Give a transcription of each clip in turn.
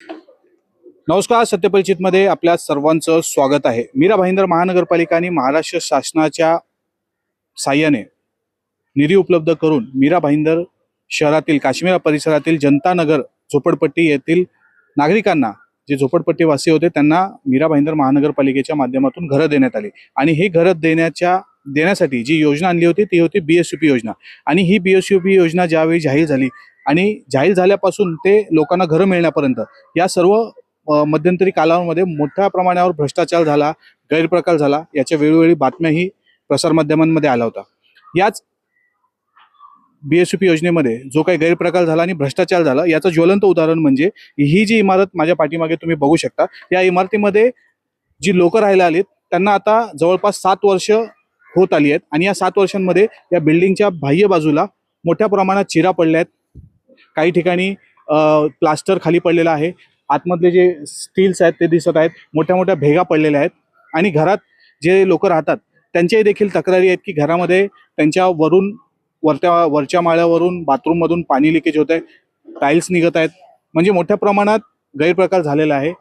नमस्कार, सत्यपरिचितमध्ये आपल्या सर्वांचं स्वागत आहे. मीरा भाईंदर महानगरपालिका आणि महाराष्ट्र शासनाच्या साहाय्याने निधी उपलब्ध करून मीरा भाईंदर शहरातील काश्मीर परिसरातील जनता नगर झोपडपट्टी येथील नागरिकांना, जे झोपडपट्टीवासी होते, त्यांना मीरा भाईंदर महानगरपालिकेच्या माध्यमातून घरं देण्यात आली. आणि ही घरं देण्यासाठी जी योजना आणली होती ती होती BSUP योजना. आणि ही BSUP योजना ज्यावेळी जाहीर झाली आणि जाहीर झाल्यापासून ते लोकांना घरं मिळण्यापर्यंत या सर्व मध्यंतरी कालावधीमध्ये मोठ्या प्रमाणावर भ्रष्टाचार झाला, गैरप्रकार झाला. याच्या वेळोवेळी बातम्याही प्रसारमाध्यमांमध्ये आला होता. याच BSUP योजनेमध्ये जो काही गैरप्रकार झाला आणि भ्रष्टाचार झाला याचं ज्वलंत उदाहरण म्हणजे ही जी इमारत माझ्या पाठीमागे तुम्ही बघू शकता. या इमारतीमध्ये जी लोक राहायला आलीत त्यांना आता जवळपास 7 वर्ष होत आली आहेत. आणि या 7 वर्षांमध्ये या बिल्डिंगच्या बाह्य बाजूला मोठ्या प्रमाणात चिरा पडल्या आहेत. काही ठिकाणी प्लास्टर खाली पडलेलं आहे. आतमधले जे स्टील्स आहेत ते दिसत आहेत. मोठ्या मोठ्या भेगा पडलेल्या आहेत. आणि घरात जे लोक राहतात त्यांच्याही देखील तक्रारी आहेत की घरामध्ये त्यांच्या वरच्या माळ्यावरून बाथरूममधून पाणी लिकेज होत आहे, टाईल्स निघत आहेत. म्हणजे मोठ्या प्रमाणात गैरप्रकार झालेला आहे.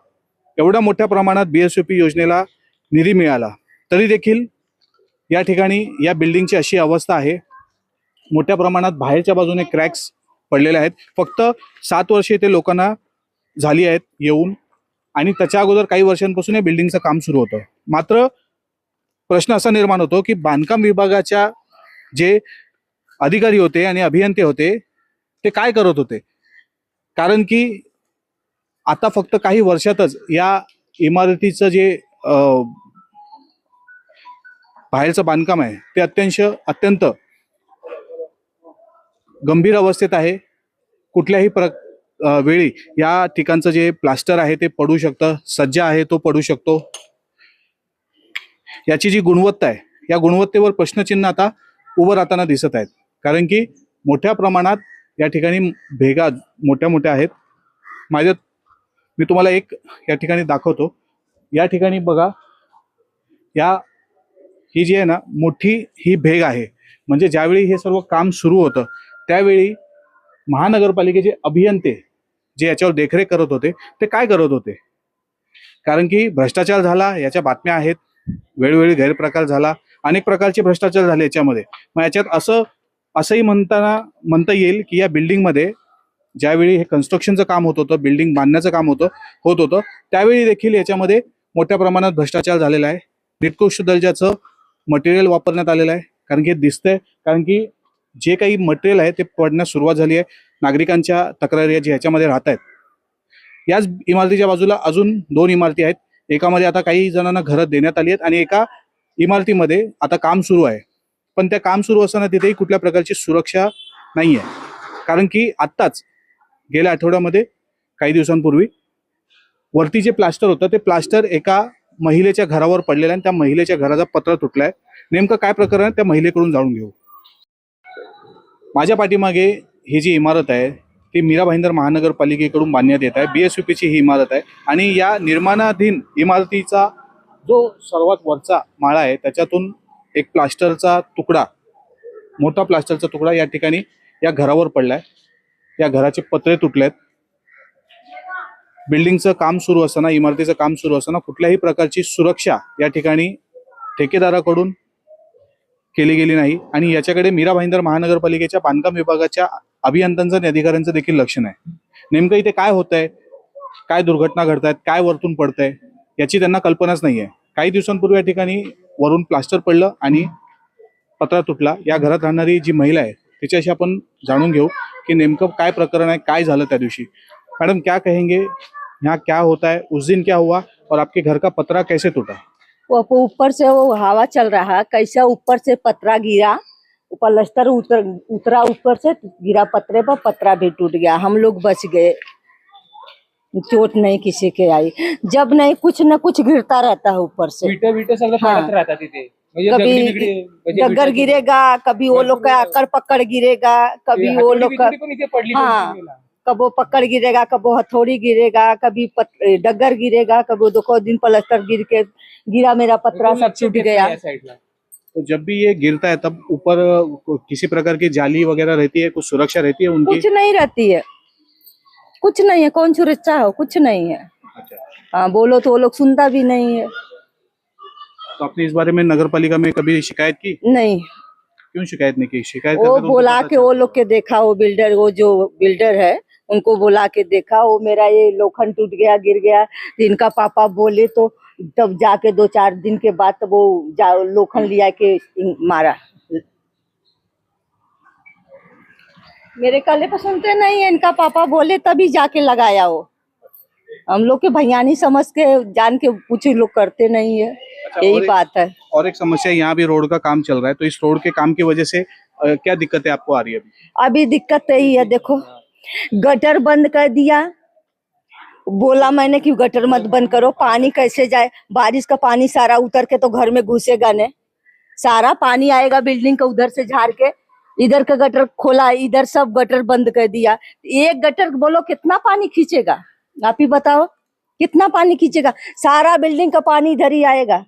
एवढ्या मोठ्या प्रमाणात BSUP योजनेला निधी मिळाला तरी देखील या ठिकाणी या बिल्डिंगची अशी अवस्था आहे. मोठ्या प्रमाणात बाहेरच्या बाजूने क्रॅक्स पडलेले आहेत. फक्त 7 वर्षे इथे लोकांना झाली आहेत येऊन, आणि त्याच्या अगोदर काही वर्षांपासून या बिल्डिंगचं काम सुरू होतं. मात्र प्रश्न असा निर्माण होतो की बांधकाम विभागाच्या जे अधिकारी होते आणि अभियंते होते ते काय करत होते. कारण की आता फक्त काही वर्षातच या इमारतीचं जे बाहेरचं बांधकाम आहे ते अत्यंत गंभीर अवस्थेत आहे. कुठल्याही वेळी या ठिकाणचं जे प्लास्टर आहे ते पडू शकतं, सज्जा आहे तो पडू शकतो. याची जी गुणवत्ता आहे या गुणवत्तेवर प्रश्नचिन्ह आता उभं राहताना दिसत आहेत. कारण की मोठ्या प्रमाणात या ठिकाणी भेगा मोठ्या आहेत. मी तुम्हाला एक या ठिकाणी दाखवतो. या ठिकाणी बघा, ही जी आहे ना मोठी ही भेग आहे. म्हणजे ज्यावेळी हे सर्व काम सुरू होतं त्यावेळी महानगरपालिकेचे अभियंते जे याच्यावर देखरेख करत होते ते काय करत होते. कारण की भ्रष्टाचार झाला याच्या बातम्या आहेत, वेळोवेळी गैरप्रकार झाला, अनेक प्रकारचे भ्रष्टाचार झाले याच्यामध्ये. मग याच्यात असंही म्हणता येईल की या बिल्डिंगमध्ये ज्यावेळी हे कन्स्ट्रक्शनचं काम होत होतं, बिल्डिंग बांधण्याचं काम होत होतं त्यावेळी देखील याच्यामध्ये मोठ्या प्रमाणात भ्रष्टाचार झालेला आहे. निकृष्ट दर्जाचं मटेरियल वापरण्यात आलेलं आहे. कारण की दिसतंय, कारण की जे काही मटेरियल आहे ते पडण्यास सुरुवात झाली आहे. नागरिकांच्या तक्रारी जी ह्याच्यामध्ये राहत आहेत. याच इमारतीच्या बाजूला अजून 2 इमारती आहेत. एकामध्ये आता काही जणांना घरं देण्यात आली आहेत आणि एका इमारतीमध्ये आता काम सुरू आहे. पण त्या काम सुरू असताना तिथेही कुठल्या प्रकारची सुरक्षा नाही आहे. कारण की आत्ताच गेल्या आठवड्यामध्ये काही दिवसांपूर्वी वरती जे प्लास्टर होतं ते प्लास्टर एका महिलेच्या घरावर पडलेलं आहे आणि त्या महिलेच्या घराचा पत्रा तुटलाय. नेमकं काय प्रकरण आहे त्या महिलेकडून जाणून घेऊ. माझ्या पाठीमागे ही जी इमारत आहे ती मीरा भाईंदर महानगरपालिकेकडून बांधण्यात येत आहे. BSUPची ही इमारत आहे. आणि या निर्माणाधीन इमारतीचा जो सर्वात वरचा माळा आहे त्याच्यातून एक प्लास्टरचा तुकडा, मोठा प्लास्टरचा तुकडा या ठिकाणी या घरावर पडलाय. या घराचे पत्रे तुटलेत. बिल्डिंगचं काम सुरू असताना, इमारतीचं काम सुरू असताना कुठल्याही प्रकारची सुरक्षा या ठिकाणी ठेकेदाराकडून केली गेली नाही. आणि याच्याकडे मीरा भाईंदर महानगरपालिकेच्या बांधकाम विभागाच्या अभियंत्यांचं आणि अधिकाऱ्यांचं देखील लक्ष नाही. नेमकं इथे काय होत आहे, काय दुर्घटना घडतायत, काय वरतून पडतंय याची त्यांना कल्पनाच नाही आहे. काही दिवसांपूर्वी या ठिकाणी वरून प्लास्टर पडलं आणि पत्रा तुटला. या घरात राहणारी जी महिला आहे तिच्याशी आपण जाणून घेऊ कि नेमकं काय प्रकरण है, काय झालं त्या दिवशी. मैडम क्या कहेंगे, यहाँ क्या होता है, उस दिन क्या हुआ और आपके घर का पतरा कैसे टूटा? वो ऊपर से वो हवा चल रहा, कैसा ऊपर से पतरा गिरा, पलस्तर उतरा ऊपर से गिरा पतरे पर, पतरा भी टूट गया। हम लोग बच गए, चोट नहीं किसी के आई। जब नहीं कुछ न कुछ गिरता रहता है ऊपर से, विटे सगळं हाँ। पडत राहतात तिथे. म्हणजे कभी डगर गिरेगा, कभी वो लोग का आकड़ पकड़ गिरेगा, कभी वो लोग का पण इथे पडली हाँ, कब वो पकड़ गिरेगा, कब वो हथौड़ी गिरेगा, कभी डगर गिरेगा, कब वो 2 दिन पलस्तर गिरा, मेरा पतरा सब टूट गया। तो जब भी ये गिरता है तब ऊपर किसी प्रकार की जाली वगैरह रहती है, कुछ सुरक्षा रहती है उनकी? कुछ नहीं रहती है, कुछ नहीं है, कौन सुरक्षा हो, कुछ नहीं है। अच्छा, हाँ बोलो तो वो लोग सुनता भी नहीं है। तो आपने इस बारे में नगर पालिका में कभी शिकायत की? नहीं, क्यों शिकायत नहीं की? शिकायत वो करके तो उनको बोला पता के वो चलता। लोग के देखा, वो बिल्डर, वो जो बिल्डर है उनको बोला के देखा, वो मेरा ये लोखंड टूट गया, गिर गया। इनका पापा बोले तो तब जाके 2-4 दिन के बाद तब वो लोखंड लिया के मारा। मेरे कहले पर सुनते नहीं है, इनका पापा बोले तभी जाके लगाया वो। हम लोग के भैयानी समझ के जान के कुछ लोग करते नहीं है, अच्छा, यही बात है। और एक समस्या, यहाँ भी रोड का काम चल रहा है, तो इस रोड के काम की वजह से क्या दिक्कतें आपको आ रही है अभी? अभी दिक्कत यही है, देखो गटर बंद कर दिया, बोला मैंने कि गटर मत बंद करो, पानी कैसे जाए, बारिश का पानी सारा उतर के तो घर में घुसेगा ने, सारा पानी आएगा बिल्डिंग का उधर से झाड़ के, इधर का गटर खोला, इधर सब गटर बंद कर दिया। एक गटर बोलो कितना पानी खींचेगा, आप ही बताओ कितना पानी खींचेगा, सारा बिल्डिंग का पानी इधर ही आएगा।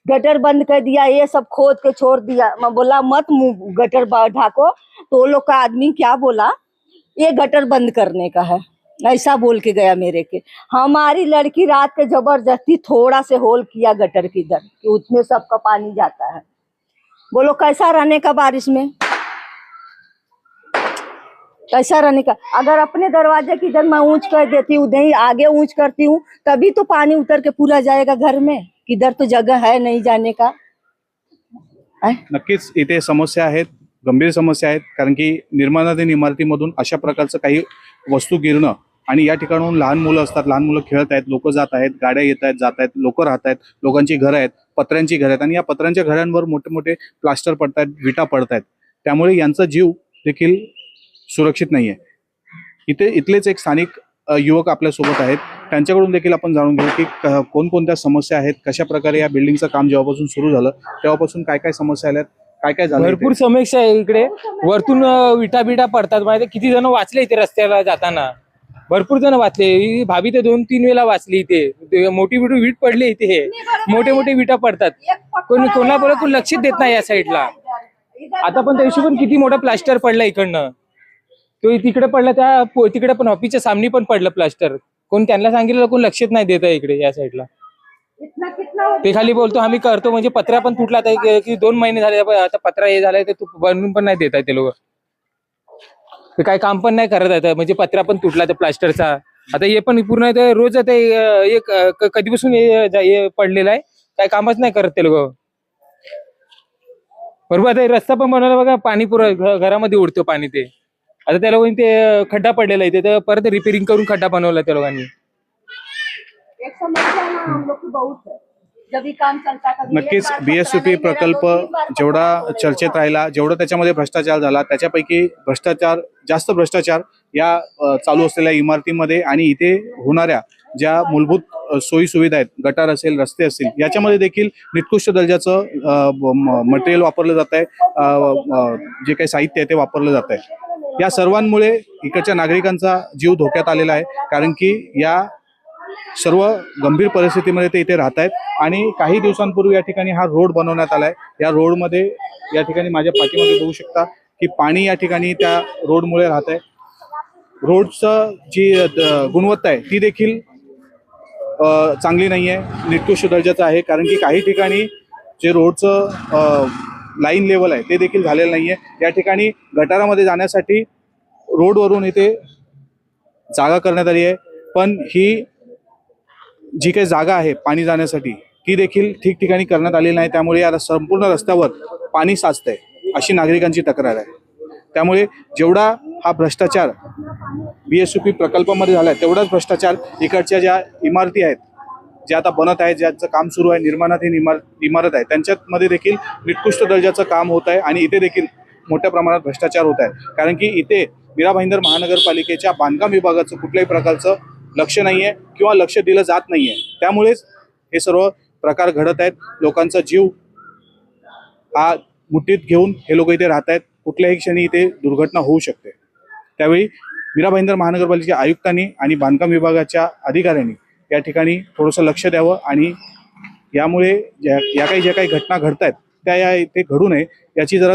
गटर बंद कर दिया, ये सब खोद के छोड़ दिया। मैं बोला मत गटर ढाको, तो वो लोग का आदमी क्या बोला, ये गटर बंद करने का है, ऐसा बोल के गया मेरे के। हमारी लड़की रात के जबरदस्ती थोड़ा से होल किया गटर की इधर कि उसमें सबका पानी जाता है। बोलो कैसा रहने का बारिश में, कैसा रहने का। अगर अपने दरवाजे की इधर मैं ऊंच कर देती हूँ, नहीं आगे ऊंच करती हूँ, तभी तो पानी उतर के पूरा जाएगा घर में, किधर तो जगह है नहीं जाने का। नक्कीच इथे समस्या आहेत, गंभीर समस्या आहेत, कारण की निर्माणाधीन इमारतीमधून अशा प्रकारचं काही वस्तू गिरणं आणि या ठिकाणाहून लहान मुलं असतात, लहान मुलं खेळत आहेत, लोक जात आहेत, गाड्या येत आहेत, जात आहेत, लोक राहत आहेत, लोकांची घरं आहेत, पत्र्यांची घरं आहेत आणि या पत्र्यांच्या घरांवर मोठे मोठे प्लास्टर पडत आहेत, विटा पडत आहेत, त्यामुळे यांचा जीव देखील सुरक्षित नाहीये। इथलेच एक स्थानिक युवक आपल्यासोबत आहेत, त्यांच्याकडून देखील आपण जाणून घेऊ की कोणकोणत्या समस्या आहेत, कशा प्रकारे या बिल्डिंगचं काम जेव्हापासून सुरू झालं तेव्हापासून काय काय समस्या आल्यात, काय काय झालं। भरपूर समस्या आहे इकडे, वरतून विटा बिटा पडतात, माहिती किती जण वाचले इथे रस्त्याला जाताना, भरपूर जण वाचले। ही भाभी तर 2-3 वेळा वाचली इथे, मोठी मोठी वीट पडली इथे, मोठे मोठे विटा पडतात, कोणाबरोबर कोण लक्ष देत नाही या साईडला। आता पण त्या हिशोबाने किती मोठा प्लास्टर पडला इकडनं, तो तिकडे पडला, त्या तिकडे पण ऑफिसच्या सामने पण पडलं प्लास्टर, कोण त्यांना सांगितलं कोण लक्षच नाही देत आहे इकडे या साईडला। ते खाली बोलतो आम्ही करतो, म्हणजे पत्रा पण तुटला की 2 महिने झाले, आता पत्रा हे झालाय ते बनवून पण नाही देत आहे ते लोक, ते काही काम पण नाही करत आहे, म्हणजे पत्रा पण तुटला त्या प्लास्टरचा। आता हे पण पूर्ण रोज आता एक कधीपासून हे पडलेलं आहे, काही कामच नाही करत ते लोक। बरोबर, आता रस्ता पण बनवला बघा, पाणी पुरं घरामध्ये उडतो पाणी, ते आता त्या लोकांनी ते खड्डा पडलेला आहे ते परत रिपेअरिंग करून खड्डा बनवला त्या लोकांनी। एक समस्या ना हम लोग की बहुत है, जब भी काम चलता कभी नक्कीच बीएसयूपी प्रकल्प जेवढा चर्चेत राहिला, जेवढं त्याच्यामध्ये भ्रष्टाचार झाला, त्याच्यापैकी जास्त भ्रष्टाचार या चालू असलेल्या इमारतीमध्ये आणि इथे होणाऱ्या ज्या मूलभूत सोयी सुविधा आहेत, गटार असेल, रस्ते असतील, याच्यामध्ये देखील निकृष्ट दर्जाचं मटेरियल वापरलं जात आहे, जे काही साहित्य आहे ते वापरलं जात आहे। या सर्वांमुळे इकडच्या नागरिकांचा जीव धोक्यात आलेला आहे, कारण की या सर्व गंभीर परिस्थितीमध्ये ते इथे राहत आहेत आणि काही दिवसांपूर्वी या ठिकाणी हा रोड बनवण्यात आलाय। या रोडमध्ये या ठिकाणी माझ्या पाठीमागे बघू शकता की पाणी या ठिकाणी त्या रोडमुळे राहत आहे। रोडचं जी गुणवत्ता आहे ती देखील चांगली नाही आहे, निकृष्ट दर्जाचं आहे, कारण की काही ठिकाणी जे रोडचं लाईन लेवल आहे ते देखील झालेलं नाही आहे। या ठिकाणी गटारामध्ये जाण्यासाठी रोडवरून इथे जागा करण्यात आली आहे, पण ही जी काही जागा आहे पाणी जाण्यासाठी ती देखील ठिकठिकाणी करण्यात आलेली नाही, त्यामुळे या संपूर्ण रस्त्यावर पाणी साचतंय अशी नागरिकांची तक्रार आहे। त्यामुळे जेवढा हा भ्रष्टाचार बीएसयूपी प्रकल्पामध्ये झालाय, तेवढाच भ्रष्टाचार इकडच्या ज्या इमारती आहेत, ज्या आता बनत आहेत, ज्याचं काम सुरू आहे, निर्माणाधीन इमारत आहे, त्यांच्यामध्ये देखील निकृष्ट दर्जाचं काम होत आहे आणि इथे देखील मोठ्या प्रमाणात भ्रष्टाचार होत आहे, कारण की इथे मीरा भाईंदर महानगरपालिकेच्या बांधकाम विभागाचं कुठल्याही प्रकारचं लक्ष नाहीये किंवा लक्ष दिलं जात नाहीये, त्यामुळेच हे सर्व प्रकार घडत आहेत। लोकांचा जीव हा मुठीत घेऊन हे लोक इथे राहत आहेत, कुठल्याही क्षणी इथे दुर्घटना होऊ शकते। त्यावेळी मीरा भाईंदर महानगरपालिकेच्या आयुक्तांनी आणि बांधकाम विभागाच्या अधिकाऱ्यांनी या ठिकाणी थोडंसं लक्ष द्यावं आणि यामुळे ज्या काही घटना घडत आहेत त्या या इथे घडू नये याची जरा